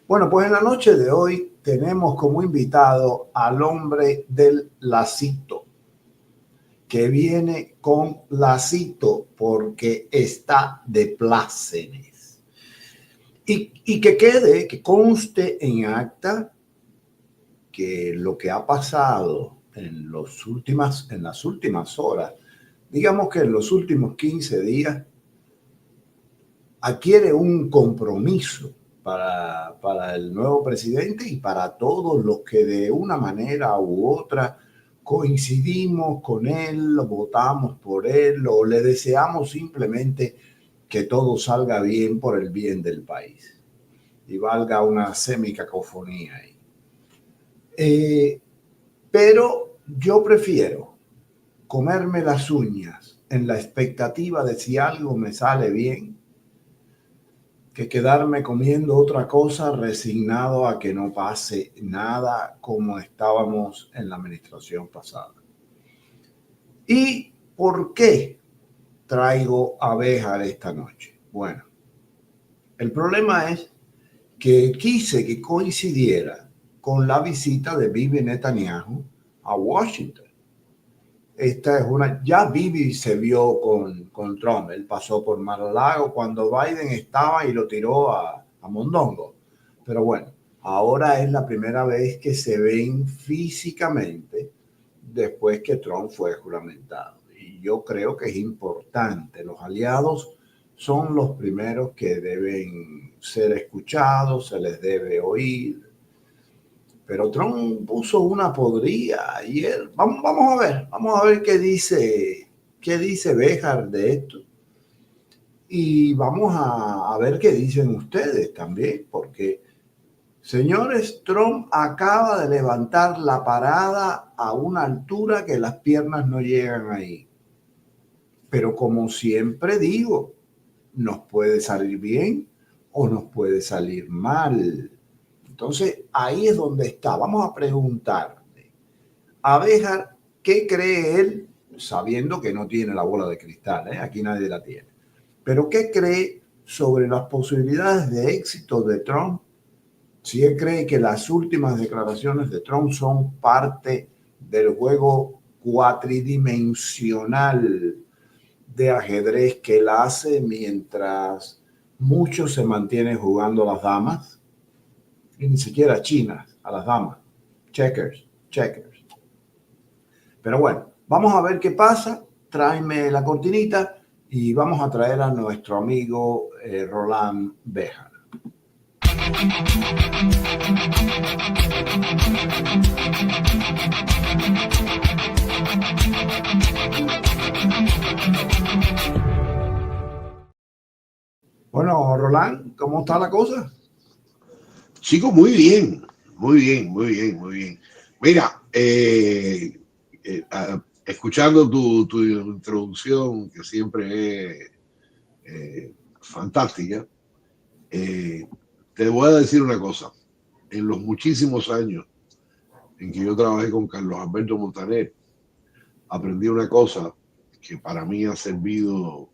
Bueno, pues en la noche de hoy tenemos como invitado al hombre del lacito, que viene con lacito porque está de plácemes. Y que quede, que conste en acta que lo que ha pasado en las últimas horas, digamos que en los últimos 15 días, adquiere un compromiso para el nuevo presidente y para todos los que de una manera u otra coincidimos con él, votamos por él o le deseamos simplemente que todo salga bien por el bien del país y valga una semicacofonía ahí. Pero yo prefiero comerme las uñas en la expectativa de si algo me sale bien que quedarme comiendo otra cosa resignado a que no pase nada como estábamos en la administración pasada. ¿Y por qué traigo a Béjar esta noche? Bueno, el problema es que quise que coincidiera con la visita de Bibi Netanyahu a Washington. Esta es ya Bibi se vio con Trump, él pasó por Mar-a-Lago cuando Biden estaba y lo tiró a Mondongo. Pero bueno, ahora es la primera vez que se ven físicamente después que Trump fue juramentado. Y yo creo que es importante, los aliados son los primeros que deben ser escuchados, se les debe oír. Pero Trump puso una podrida ayer. Vamos a ver qué dice Béjar de esto. Y vamos a ver qué dicen ustedes también, porque, señores, Trump acaba de levantar la parada a una altura que las piernas no llegan ahí. Pero como siempre digo, nos puede salir bien o nos puede salir mal. Entonces, ahí es donde está. Vamos a preguntarle a Béjar qué cree él, sabiendo que no tiene la bola de cristal, ¿eh? Aquí nadie la tiene. Pero qué cree sobre las posibilidades de éxito de Trump, si él cree que las últimas declaraciones de Trump son parte del juego cuatridimensional de ajedrez que él hace mientras muchos se mantienen jugando a las damas, y ni siquiera chinas, a las damas. Checkers. Pero bueno, vamos a ver qué pasa. Tráeme la cortinita y vamos a traer a nuestro amigo Roland Béjar. Bueno, Roland, ¿cómo está la cosa? Chico, muy bien, muy bien, muy bien, muy bien. Mira, escuchando tu introducción, que siempre es fantástica, te voy a decir una cosa. En los muchísimos años en que yo trabajé con Carlos Alberto Montaner, aprendí una cosa que para mí ha servido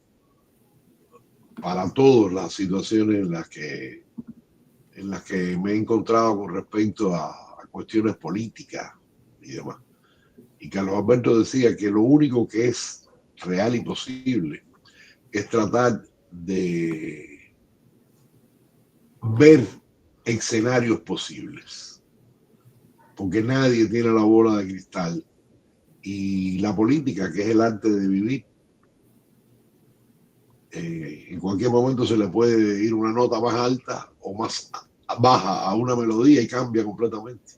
para todas las situaciones en las que me he encontrado con respecto a cuestiones políticas y demás. Y Carlos Alberto decía que lo único que es real y posible es tratar de ver escenarios posibles, porque nadie tiene la bola de cristal y la política, que es el arte de vivir, en cualquier momento se le puede ir una nota más alta o más baja a una melodía y cambia completamente.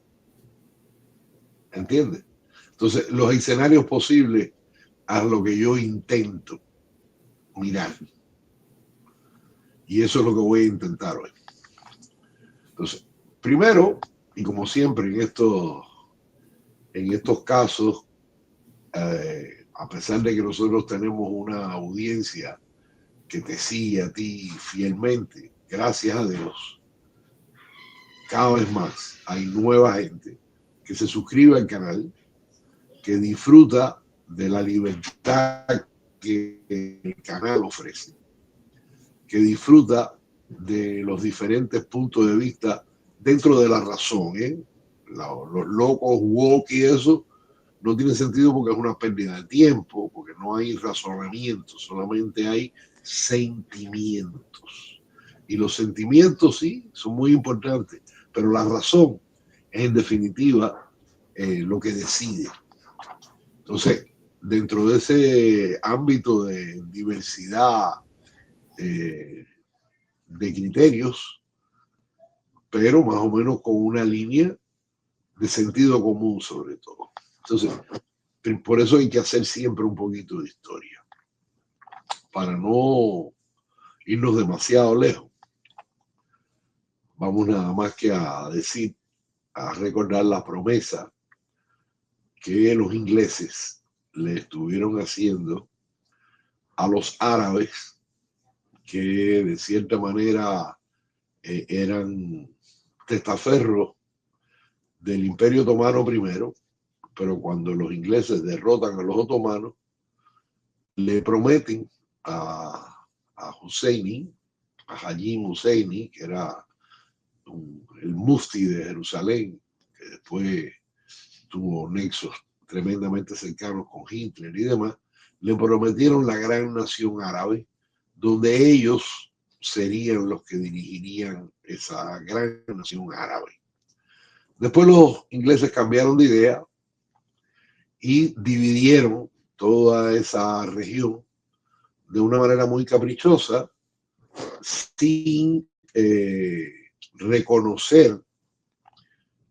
¿Entiendes? Entonces, los escenarios posibles a lo que yo intento mirar. Y eso es lo que voy a intentar hoy. Entonces, primero, y como siempre en estos casos, a pesar de que nosotros tenemos una audiencia que te sigue a ti fielmente, gracias a Dios, cada vez más hay nueva gente que se suscribe al canal, que disfruta de la libertad que el canal ofrece, que disfruta de los diferentes puntos de vista dentro de la razón, ¿eh? Los locos, woke y eso, no tiene sentido porque es una pérdida de tiempo, porque no hay razonamiento, solamente hay sentimientos. Y los sentimientos sí son muy importantes, pero la razón es en definitiva lo que decide. Entonces, dentro de ese ámbito de diversidad de criterios, pero más o menos con una línea de sentido común sobre todo. Entonces, por eso hay que hacer siempre un poquito de historia, para no irnos demasiado lejos. Vamos nada más que a decir, a recordar la promesa que los ingleses le estuvieron haciendo a los árabes, que de cierta manera eran testaferros del Imperio Otomano primero, pero cuando los ingleses derrotan a los otomanos, le prometen a Husseini, a Hajim Husseini, que era el mufti de Jerusalén, que después tuvo nexos tremendamente cercanos con Hitler y demás, le prometieron la gran nación árabe, donde ellos serían los que dirigirían esa gran nación árabe. Después los ingleses cambiaron de idea y dividieron toda esa región de una manera muy caprichosa, sin reconocer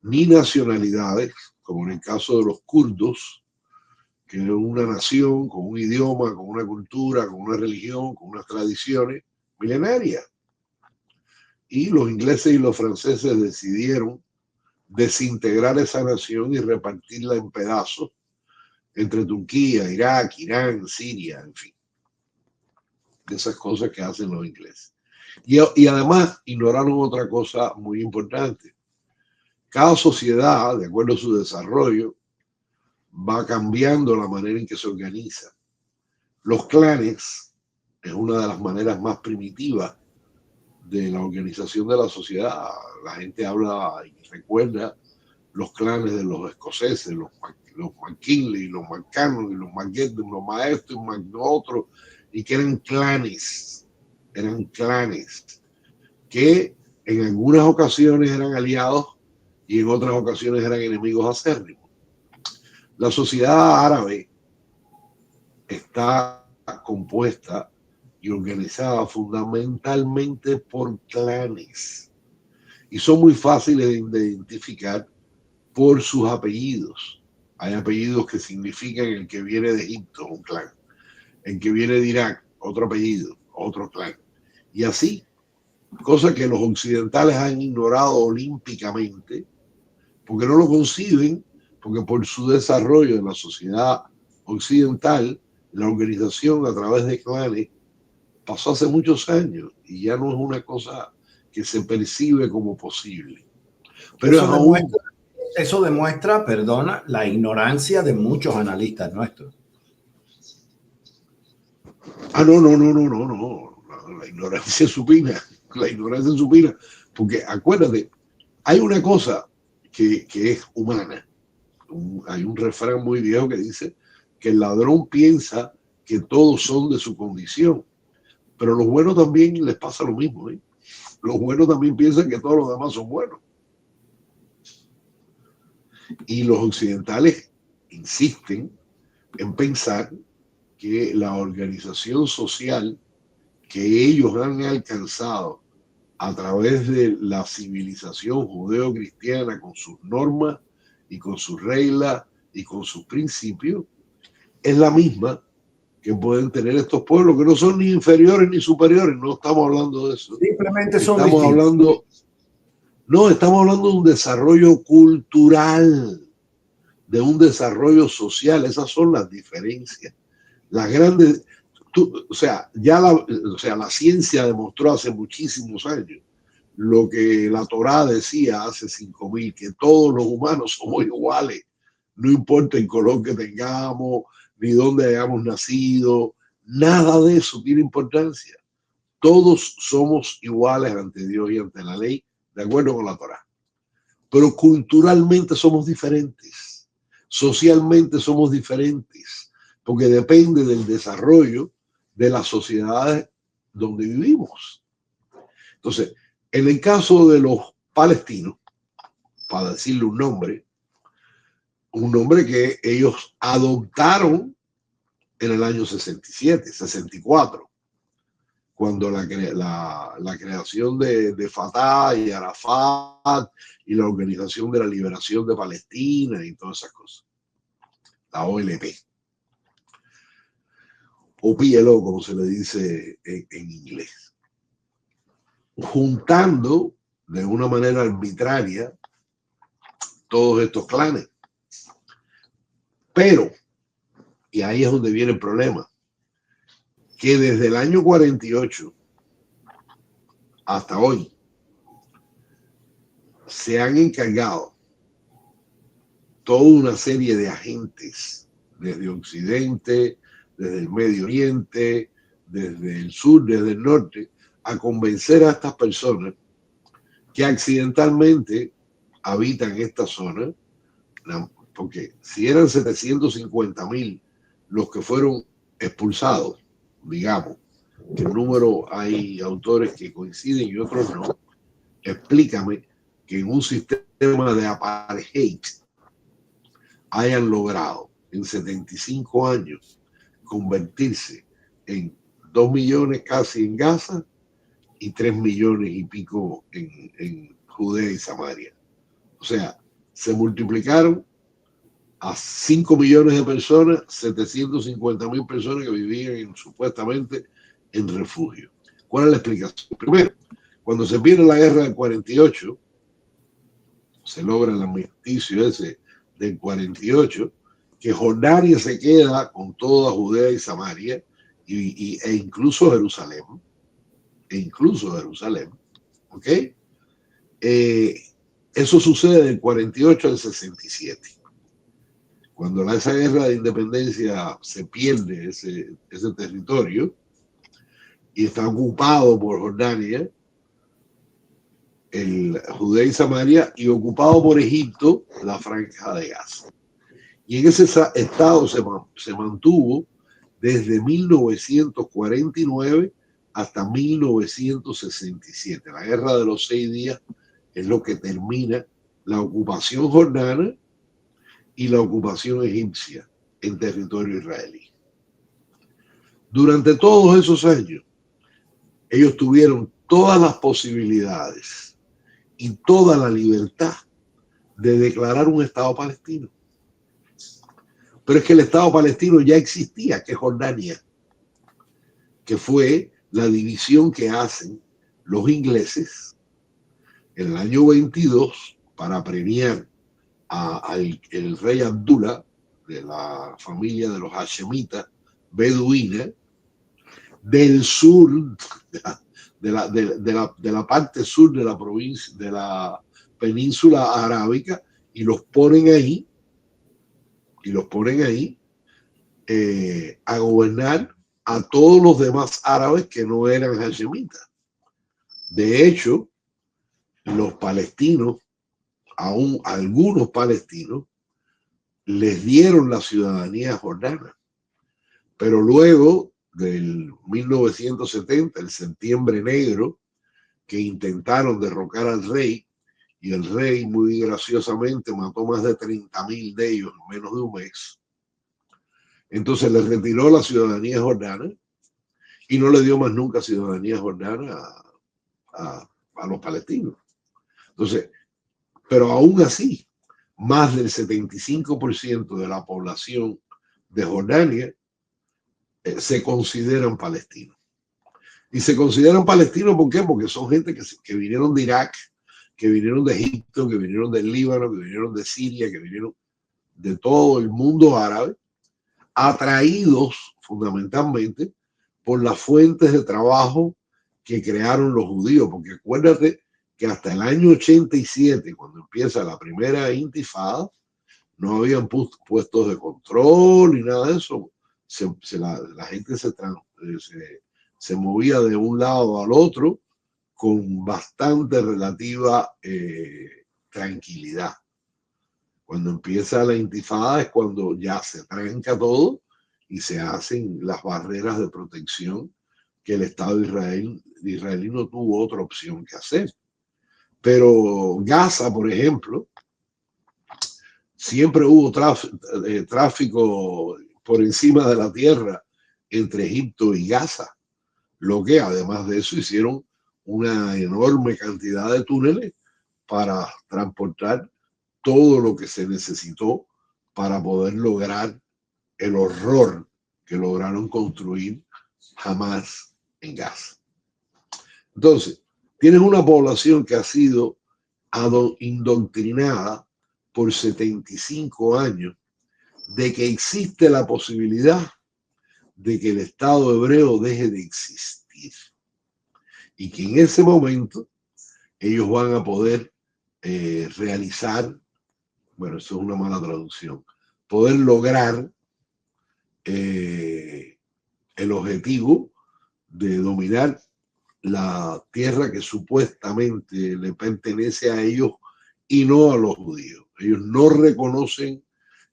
ni nacionalidades, como en el caso de los kurdos, que es una nación con un idioma, con una cultura, con una religión, con unas tradiciones milenarias. Y los ingleses y los franceses decidieron desintegrar esa nación y repartirla en pedazos entre Turquía, Irak, Irán, Siria, en fin. De esas cosas que hacen los ingleses. Y además ignoraron otra cosa muy importante. Cada sociedad, de acuerdo a su desarrollo, va cambiando la manera en que se organiza. Los clanes es una de las maneras más primitivas de la organización de la sociedad. La gente habla y recuerda los clanes de los escoceses, los McKinley, los McCann, los McGetty, los maestros, los otros, y que eran clanes que en algunas ocasiones eran aliados y en otras ocasiones eran enemigos acérrimos. La sociedad árabe está compuesta y organizada fundamentalmente por clanes y son muy fáciles de identificar por sus apellidos. Hay apellidos que significan el que viene de Egipto, un clan, el que viene de Irak, otro apellido, otro clan, y así, cosa que los occidentales han ignorado olímpicamente porque no lo conciben, porque por su desarrollo en la sociedad occidental, la organización a través de clanes pasó hace muchos años y ya no es una cosa que se percibe como posible. Pero eso demuestra, perdona, la ignorancia de muchos analistas nuestros. No. La ignorancia supina, porque acuérdate, hay una cosa que es humana. Hay un refrán muy viejo que dice que el ladrón piensa que todos son de su condición, pero los buenos también les pasa lo mismo, ¿eh? Los buenos también piensan que todos los demás son buenos. Y los occidentales insisten en pensar que la organización social que ellos han alcanzado a través de la civilización judeo-cristiana, con sus normas y con sus reglas y con sus principios, es la misma que pueden tener estos pueblos, que no son ni inferiores ni superiores. No estamos hablando de eso. Simplemente son estamos hablando de un desarrollo cultural, de un desarrollo social. Esas son las diferencias. Las grandes, la ciencia demostró hace muchísimos años lo que la Torá decía hace 5.000, que todos los humanos somos iguales, no importa el color que tengamos, ni dónde hayamos nacido, nada de eso tiene importancia. Todos somos iguales ante Dios y ante la ley, de acuerdo con la Torá. pero culturalmente somos diferentes, socialmente somos diferentes, porque depende del desarrollo de las sociedades donde vivimos. Entonces, en el caso de los palestinos, para decirle un nombre que ellos adoptaron en el año 67, 64, cuando la creación de Fatah y Arafat y la Organización de la Liberación de Palestina y todas esas cosas, la OLP, o PLO, como se le dice en inglés, juntando de una manera arbitraria todos estos clanes. Pero, y ahí es donde viene el problema, que desde el año 48 hasta hoy se han encargado toda una serie de agentes desde Occidente, desde el Medio Oriente, desde el sur, desde el norte, a convencer a estas personas que accidentalmente habitan esta zona, porque si eran 750.000 los que fueron expulsados, digamos, que el número hay autores que coinciden y otros no, explícame que en un sistema de apartheid hayan logrado en 75 años convertirse en 2 millones casi en Gaza y 3 millones y pico en Judea y Samaria. O sea, se multiplicaron a 5 millones de personas, 750.000 personas que vivían supuestamente en refugio. ¿Cuál es la explicación? Primero, cuando se pierde la guerra del 48, se logra el armisticio ese del 48, que Jordania se queda con toda Judea y Samaria e incluso Jerusalén. ¿Ok? Eso sucede del 48 al 67. Cuando esa guerra de independencia se pierde ese territorio y está ocupado por Jordania, el Judea y Samaria, y ocupado por Egipto, la Franja de Gaza. Y en ese estado se mantuvo desde 1949 hasta 1967. La Guerra de los 6 días es lo que termina la ocupación jordana y la ocupación egipcia en territorio israelí. Durante todos esos años, ellos tuvieron todas las posibilidades y toda la libertad de declarar un Estado palestino. Pero es que el Estado palestino ya existía, que es Jordania, que fue la división que hacen los ingleses en el año 22 para premiar al rey Abdullah de la familia de los hashemitas beduina del sur de la parte sur de la provincia, de la península arábica, y los ponen ahí a gobernar a todos los demás árabes que no eran hashemitas. De hecho, los palestinos, aún algunos palestinos, les dieron la ciudadanía jordana. Pero luego del 1970, el septiembre negro, que intentaron derrocar al rey, y el rey muy graciosamente mató más de 30.000 de ellos en menos de un mes. Entonces les retiró la ciudadanía jordana y no le dio más nunca ciudadanía jordana a los palestinos. Entonces, pero aún así, más del 75% de la población de Jordania se consideran palestinos. Y se consideran palestinos, ¿por qué? Porque son gente que vinieron de Irak, que vinieron de Egipto, que vinieron del Líbano, que vinieron de Siria, que vinieron de todo el mundo árabe, atraídos fundamentalmente por las fuentes de trabajo que crearon los judíos. Porque acuérdate que hasta el año 87, cuando empieza la primera intifada, no habían puestos de control ni nada de eso. La gente se movía de un lado al otro con bastante relativa tranquilidad. Cuando empieza la intifada es cuando ya se tranca todo y se hacen las barreras de protección que el Estado israelí no tuvo otra opción que hacer. Pero Gaza, por ejemplo, siempre hubo tráfico por encima de la tierra entre Egipto y Gaza, lo que además de eso hicieron una enorme cantidad de túneles para transportar todo lo que se necesitó para poder lograr el horror que lograron construir Hamás en Gaza. Entonces, tienes una población que ha sido indoctrinada por 75 años de que existe la posibilidad de que el Estado hebreo deje de existir y que en ese momento ellos van a poder realizar, bueno, eso es una mala traducción, poder lograr el objetivo de dominar la tierra que supuestamente le pertenece a ellos y no a los judíos. Ellos no reconocen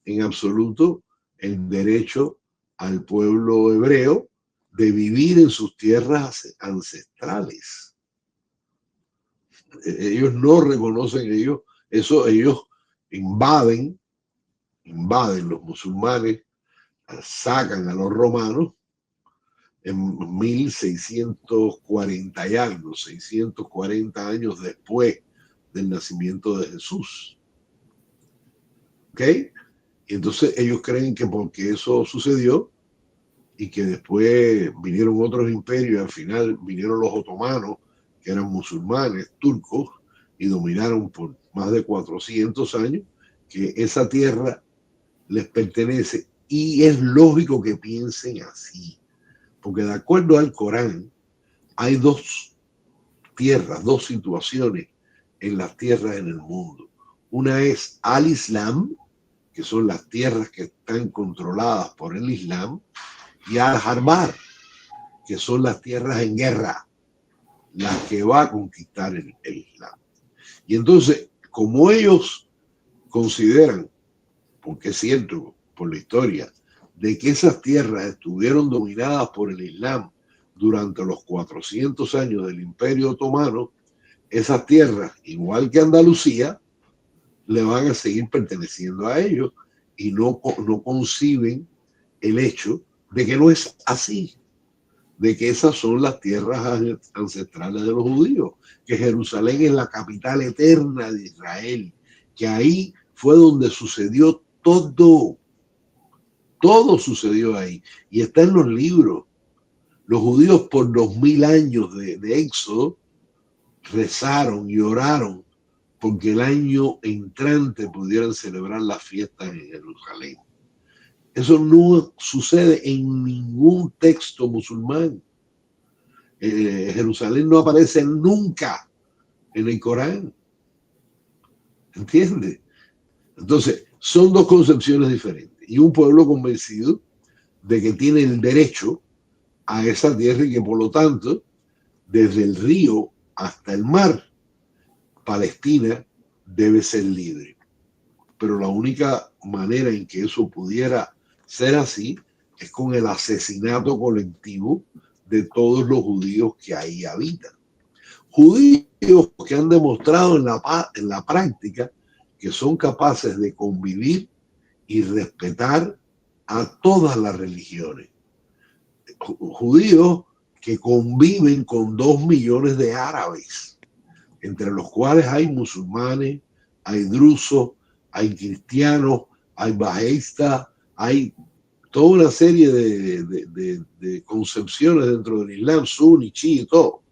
en absoluto el derecho al pueblo hebreo de vivir en sus tierras ancestrales. Ellos no reconocen eso, ellos invaden los musulmanes, sacan a los romanos en 1640 y algo, 640 años después del nacimiento de Jesús. ¿Ok? Y entonces ellos creen que porque eso sucedió y que después vinieron otros imperios y al final vinieron los otomanos, que eran musulmanes, turcos, y dominaron por más de 400 años, que esa tierra les pertenece. Y es lógico que piensen así, porque de acuerdo al Corán, hay dos tierras, dos situaciones en las tierras en el mundo. Una es al-Islam, que son las tierras que están controladas por el Islam, y al-Harbar, que son las tierras en guerra, las que va a conquistar el Islam. Y entonces, como ellos consideran, porque es cierto por la historia, de que esas tierras estuvieron dominadas por el Islam durante los 400 años del Imperio Otomano, esas tierras, igual que Andalucía, le van a seguir perteneciendo a ellos y no conciben el hecho de que no es así, de que esas son las tierras ancestrales de los judíos, que Jerusalén es la capital eterna de Israel, que ahí fue donde sucedió todo. Todo sucedió ahí y está en los libros. Los judíos por 2000 años de éxodo rezaron y oraron porque el año entrante pudieran celebrar las fiestas en Jerusalén. Eso no sucede en ningún texto musulmán. Jerusalén no aparece nunca en el Corán. ¿Entiendes? Entonces, son dos concepciones diferentes. Y un pueblo convencido de que tiene el derecho a esa tierra y que por lo tanto, desde el río hasta el mar, Palestina debe ser libre. Pero la única manera en que eso pudiera ser así es con el asesinato colectivo de todos los judíos que ahí habitan. Judíos que han demostrado en la práctica que son capaces de convivir y respetar a todas las religiones. Judíos que conviven con 2 millones de árabes, entre los cuales hay musulmanes, hay drusos, hay cristianos, hay bahaístas, hay toda una serie de concepciones dentro del Islam, suní, chií y todo.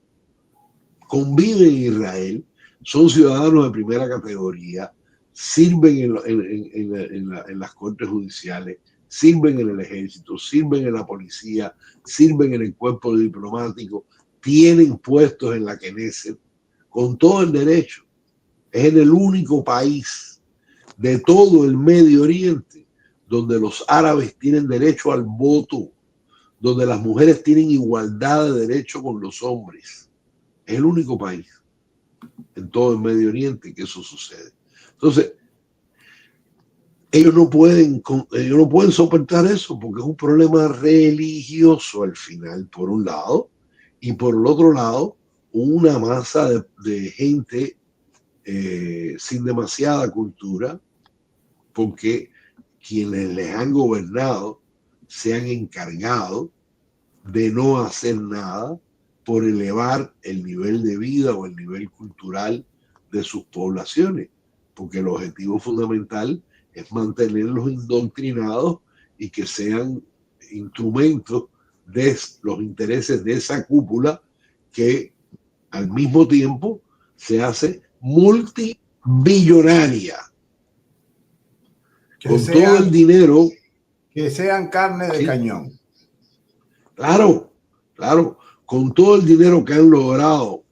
Conviven en Israel, son ciudadanos de primera categoría, sirven en las cortes judiciales, sirven en el ejército, sirven en la policía, sirven en el cuerpo diplomático, tienen puestos en la Knesset, con todo el derecho. Es en el único país de todo el Medio Oriente donde los árabes tienen derecho al voto, donde las mujeres tienen igualdad de derecho con los hombres. Es el único país en todo el Medio Oriente que eso sucede. Entonces, ellos no pueden soportar eso porque es un problema religioso al final, por un lado, y por el otro lado, una masa de gente sin demasiada cultura, porque quienes les han gobernado se han encargado de no hacer nada por elevar el nivel de vida o el nivel cultural de sus poblaciones, porque el objetivo fundamental es mantenerlos indoctrinados y que sean instrumentos de los intereses de esa cúpula que al mismo tiempo se hace multibillonaria con todo el dinero. Que sean carne de cañón. Claro, claro, con todo el dinero que han logrado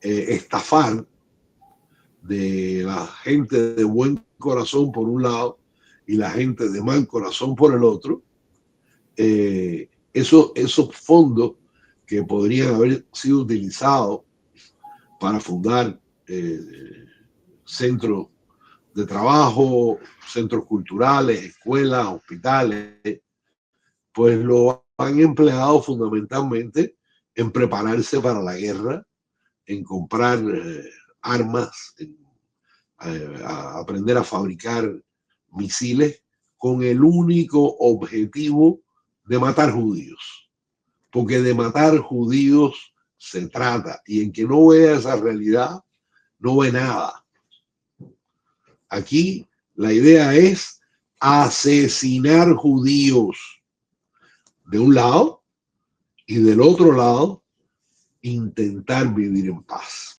estafar de la gente de buen corazón por un lado y la gente de mal corazón por el otro, esos fondos que podrían haber sido utilizados para fundar centros de trabajo, centros culturales, escuelas, hospitales, pues lo han empleado fundamentalmente en prepararse para la guerra, en comprar armas, a aprender a fabricar misiles con el único objetivo de matar judíos. Porque de matar judíos se trata. Y en que no vea esa realidad, no ve nada. Aquí la idea es asesinar judíos de un lado y del otro lado intentar vivir en paz.